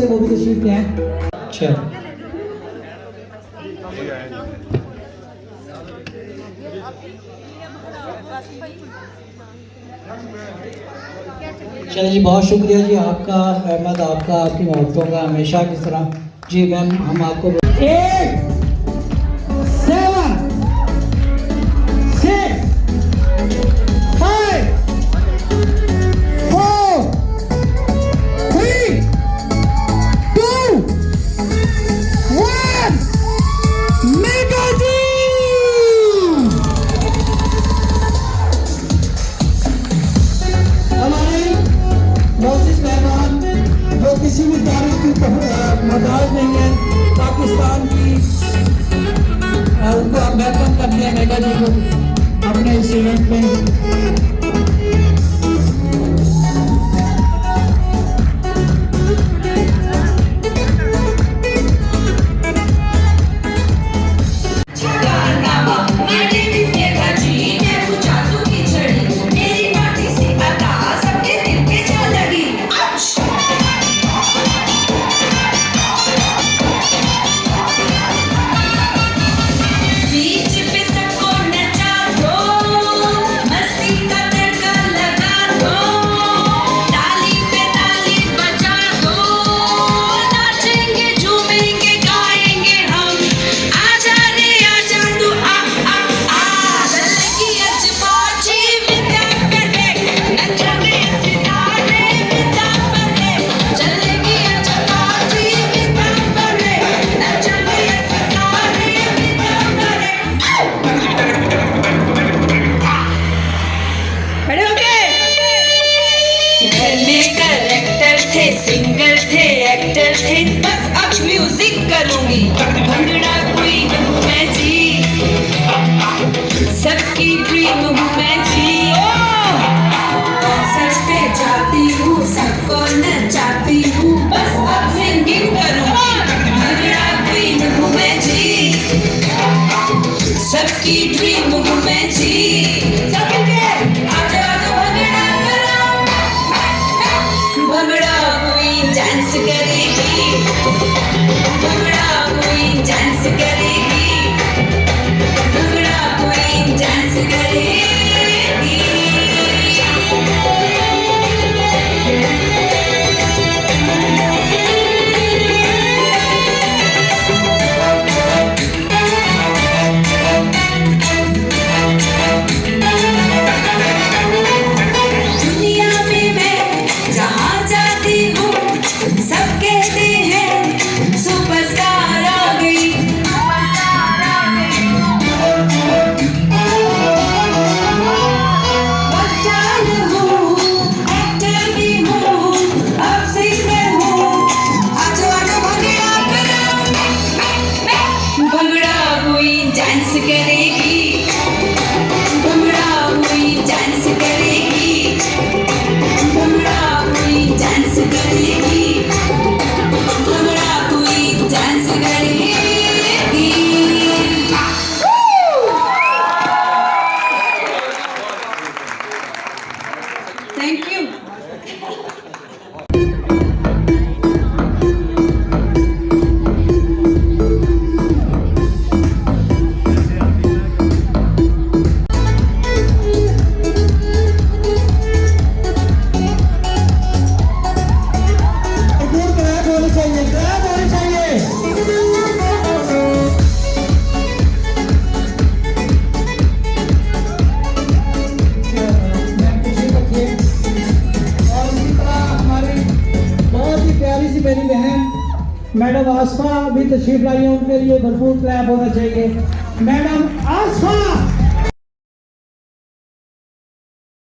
से वो भी तशरीफ ले आए। अच्छा चलिए जी, बहुत शुक्रिया जी आपका, अहमद आपका, आपकी मोहब्बतों का हमेशा की तरह। जी मैम हम आपको 8 7 6 5 4 3 2 1 मेगा जी। हमारे मोजिज़ मेहमान जो किसी भी तारीख की मदाद नहीं है, पाकिस्तान की, उनको हम वेलकम करते हैं मेगा जी को अपने इस इवेंट में। सिंगर थे, एक्टर थे, बस अब म्यूजिक करूंगी। भंगड़ा क्वीन हूँ मैं जी, सबकी ड्रीम हूँ मैं जी। सच पे जाती हूँ, सबको नचाती हूँ, बस अब सिंगिंग करूंगी। भंगड़ा क्वीन हूँ मैं जी, सबकी ड्रीम हूँ मैं जी। डांस करेगी, भंगड़ा क्वीन डांस करेगी, भंगड़ा क्वीन डांस करेगी। दुनिया में मैं जहाँ जाती हूँ सब कहते हैं सुपरस्टार आ गई। बच्चान हूँ, एक्टर भी हूँ, अब सिंगर हूँ। आजो आजो भंगड़ा करो, भंगड़ा क्वीन डांस करेगी, भंगड़ा क्वीन डांस करेगी, भंगड़ा क्वीन डांस करेगी, भंगड़ा क्वीन डांस करेगी। Thank you. मेरी बहन मैडम आसफा भी तशरीफ लाई है, उनके लिए भरपूर क्लैप होना चाहिए। मैडम आसफा